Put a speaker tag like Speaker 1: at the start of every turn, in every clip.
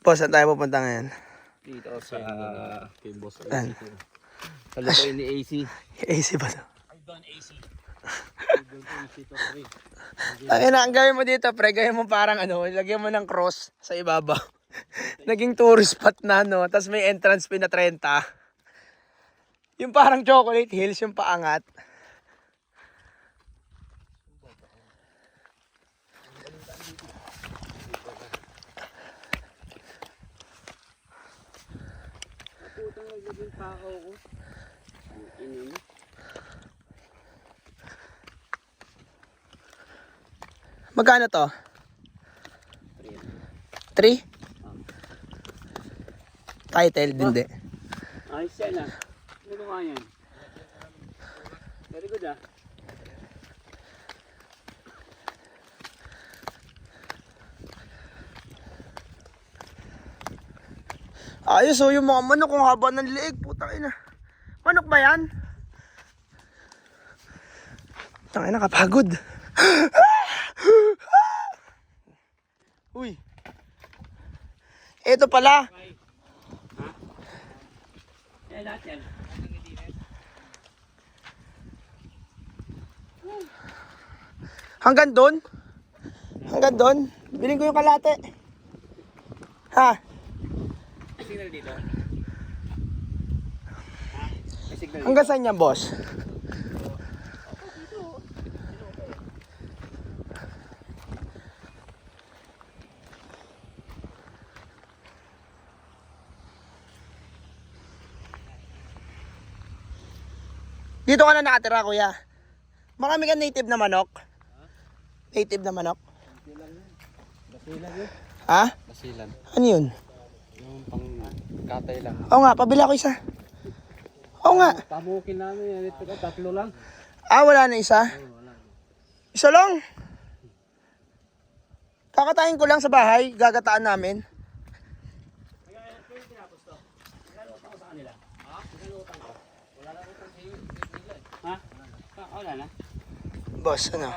Speaker 1: Boss, saan tayo pupunta ngayon?
Speaker 2: Dito sa kay Boss
Speaker 1: Saan?
Speaker 2: AC. Sa lupain ni AC.
Speaker 1: AC ba to?
Speaker 2: I've done AC.
Speaker 1: Ang gawin mo dito, pre, gawin mo parang lagyan mo ng cross sa ibabaw. Naging tourist spot na, no? Tapos may entrance fee na 30. Yung parang Chocolate Hills, yung paangat.
Speaker 2: Putang naglaging tao ko.
Speaker 1: Magkano to? 3? Title, hindi.
Speaker 2: Ayos yan ah. Ano ko nga yan? Very good ah.
Speaker 1: Ayos, oh, yung mga manok kung haba ng liig, putang ina. Manok ba yan? Putang ina, kapagod. Uy. Ito pala.
Speaker 2: Ha? Eh, lahat yan.
Speaker 1: Hanggang doon? Hanggang doon? Biling ko yung kalate. Ha?
Speaker 2: May signal dito? May signal dito?
Speaker 1: Hanggang saan yan, boss? Dito ka na nakatira, kuya. Marami ka native na manok? Native na manok?
Speaker 2: Basilan yun.
Speaker 1: Ha?
Speaker 2: Basilan.
Speaker 1: Ano yun?
Speaker 2: Yung pang katay lang.
Speaker 1: Oo nga, pabila ko isa. Oo nga.
Speaker 2: Pamukin namin yan. Ito ka, 3 lang.
Speaker 1: Ah, wala na isa?
Speaker 2: Wala.
Speaker 1: Isa lang. Kakatayin ko lang sa bahay, gagataan namin.
Speaker 2: Ha? Wala na.
Speaker 1: Boss, ano?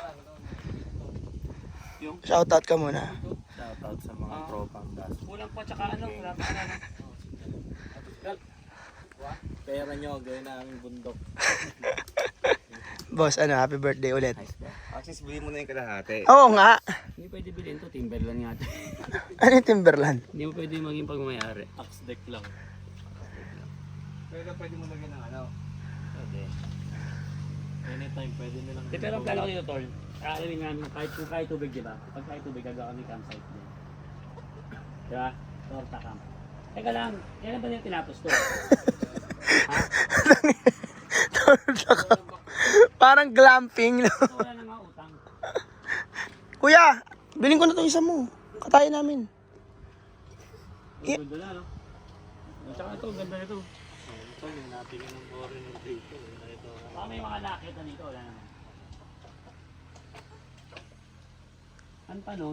Speaker 2: Yung?
Speaker 1: Shoutout ka muna.
Speaker 2: Shoutout sa mga tropang gas. Kulang pa tsaka ano, wala pa na. Pera nyo, gawin namin bundok.
Speaker 1: Boss, ano, happy birthday ulit.
Speaker 3: Access, bilhin mo na yung kalahati.
Speaker 1: Oo nga.
Speaker 2: Hindi pwede bilhin to, Timberland nga ito.
Speaker 1: Ano yung Timberland?
Speaker 2: Hindi mo pwede maging pagmamayari. Tax deck lang.
Speaker 3: Pero pwede mo lagyan ng ano.
Speaker 2: Pwede.
Speaker 3: Anytime, pwede nilang...
Speaker 2: Pero ang plano ko dito, Tol, aalamin namin kahit tubig, di ba? Pag kahit tubig, gagawa kami campsite din. Di ba? Torta camp. Teka lang, kailan ba nila tinapos to? Ha?
Speaker 1: Parang glamping, no?
Speaker 2: So, wala na nga utang.
Speaker 1: Kuya, bilhin ko na itong isa mo. Katayin namin.
Speaker 2: Ang ganda na, no? At saka ito, ang ganda nito. Ito, yung natingin ng bore ng dito. Baka may mga nakita nito, wala naman. Ano pa nun?